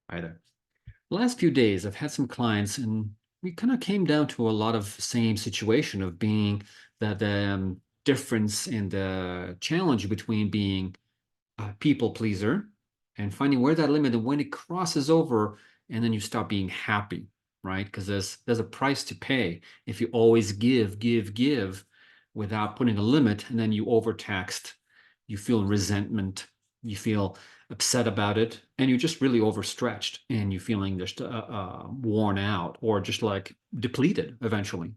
Either. The last few days, I've had some clients, and we kind of came down to a lot of same situation of being the difference in the challenge between being a people pleaser and finding where that limit and when it crosses over, and then you stop being happy, right? Because there's a price to pay if you always give without putting a limit, and then you overtaxed, you feel resentment, you feel upset about it, and you're just really overstretched, and you're feeling just worn out or just like depleted eventually.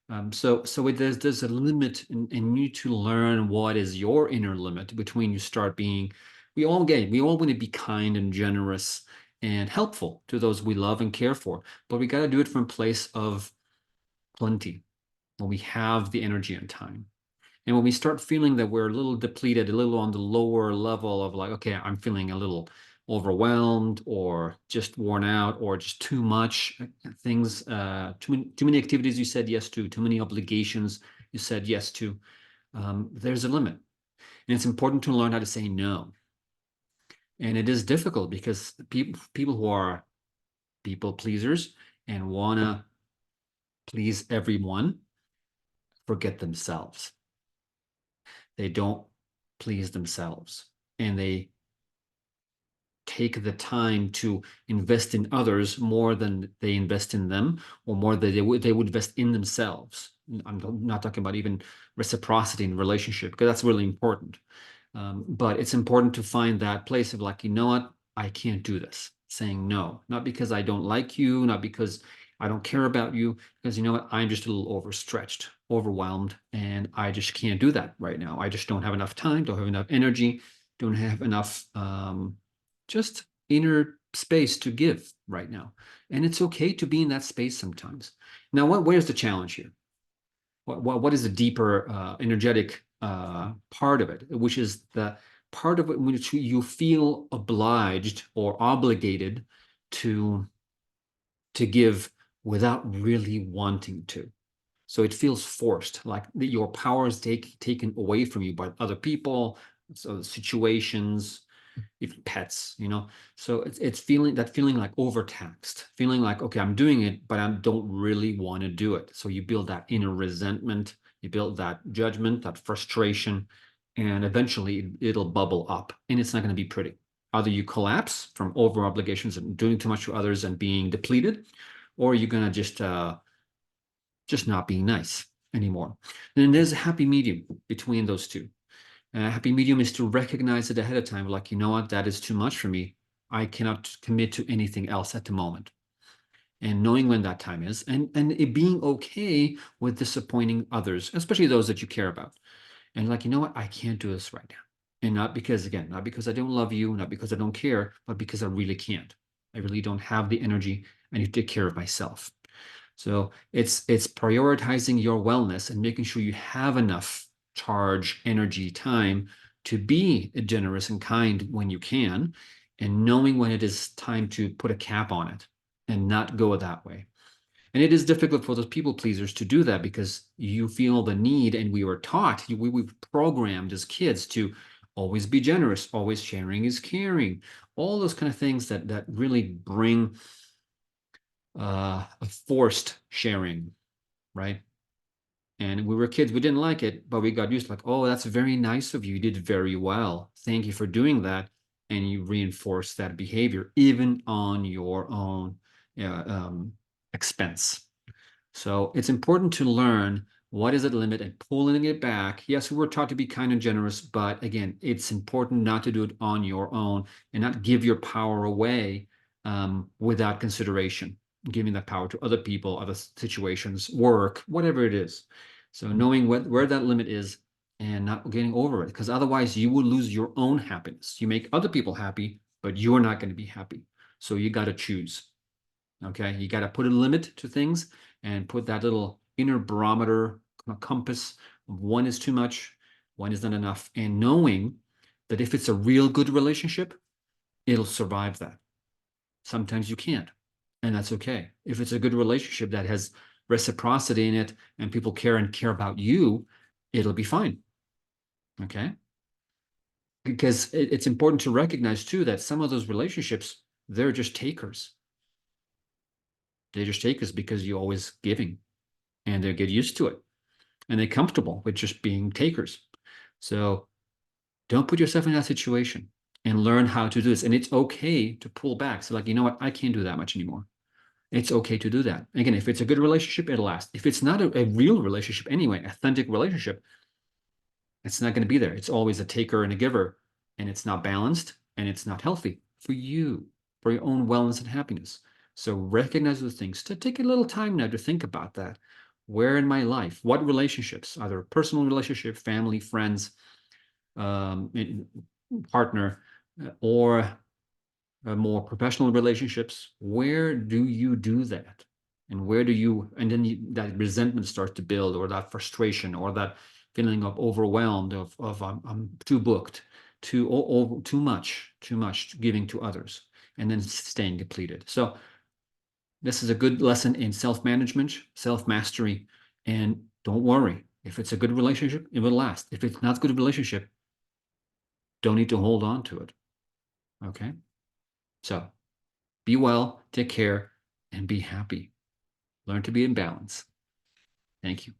There's a limit, and you need to learn what is your inner limit between you start being. We all want to be kind and generous and helpful to those we love and care for, but we got to do it from a place of plenty when we have the energy and time. And when we start feeling that we're a little depleted, a little on the lower level of like, okay, I'm feeling a little overwhelmed or just worn out or just too much things, too many activities you said yes to, too many obligations you said yes to, there's a limit. And it's important to learn how to say no. And it is difficult because people who are people pleasers and want to please everyone forget themselves. They don't please themselves, and they take the time to invest in others more than they invest in them, or more than they would invest in themselves. I'm not talking about even reciprocity in relationship, because that's really important. But it's important to find that place of like, you know what, I can't do this. Saying no, not because I don't like you, not because I don't care about you, because you know what, I'm just a little overstretched, overwhelmed, and I just can't do that right now. I just don't have enough time, don't have enough energy, don't have enough just inner space to give right now. And it's okay to be in that space sometimes. Now, where's the challenge here? What is the deeper energetic part of it, which is the part of it in which you feel obliged or obligated to give without really wanting to. So it feels forced, like your power is taken away from you by other people, so situations, even pets, So it's feeling like overtaxed, feeling like, okay, I'm doing it, but I don't really want to do it. So you build that inner resentment, you build that judgment, that frustration, and eventually it'll bubble up, and it's not going to be pretty. Either you collapse from over obligations and doing too much to others and being depleted, or you're going to just not being nice anymore. And then there's a happy medium between those two. A happy medium is to recognize it ahead of time, like, you know what, that is too much for me. I cannot commit to anything else at the moment. And knowing when that time is, and it being okay with disappointing others, especially those that you care about. And like, you know what, I can't do this right now. And not because, again, not because I don't love you, not because I don't care, but because I really can't. I really don't have the energy. I need to take care of myself. So it's prioritizing your wellness and making sure you have enough charge, energy, time to be generous and kind when you can, and knowing when it is time to put a cap on it and not go that way. And it is difficult for those people pleasers to do that because you feel the need, and we were taught, we were programmed as kids to always be generous, always sharing is caring, all those kind of things that really bring a forced sharing, right? And we were kids, we didn't like it, but we got used to like, oh, that's very nice of you. You did very well. Thank you for doing that. And you reinforce that behavior even on your own expense. So it's important to learn what is the limit and pulling it back. Yes, we were taught to be kind and generous, but again, it's important not to do it on your own and not give your power away without consideration, giving that power to other people, other situations, work, whatever it is. So knowing where that limit is and not getting over it, because otherwise you will lose your own happiness. You make other people happy, but you're not going to be happy. So you got to choose. Okay, you got to put a limit to things and put that little inner barometer compass of one is too much, one is not enough, and knowing that if it's a real good relationship, it'll survive that. Sometimes you can't, and that's okay. If it's a good relationship that has reciprocity in it and people care and care about you, it'll be fine. Okay, because it's important to recognize too that some of those relationships they're just takers. They just take us because you're always giving, and they get used to it, and they're comfortable with just being takers. So don't put yourself in that situation, and learn how to do this. And it's okay to pull back. So, like, you know what? I can't do that much anymore. It's okay to do that. Again, if it's a good relationship, it'll last. If it's not a real relationship anyway, authentic relationship, it's not going to be there. It's always a taker and a giver, and it's not balanced, and it's not healthy for you, for your own wellness and happiness. So recognize those things. To take a little time now to think about that. Where in my life, what relationships, either personal relationship, family, friends, um, partner, or more professional relationships, where do you do that? And where do you, and then that resentment starts to build, or that frustration, or that feeling of overwhelmed, of I'm too booked, too much giving to others, and then staying depleted. So this is a good lesson in self-management, self-mastery, and don't worry. If it's a good relationship, it will last. If it's not a good relationship, don't need to hold on to it. Okay? So be well, take care, and be happy. Learn to be in balance. Thank you.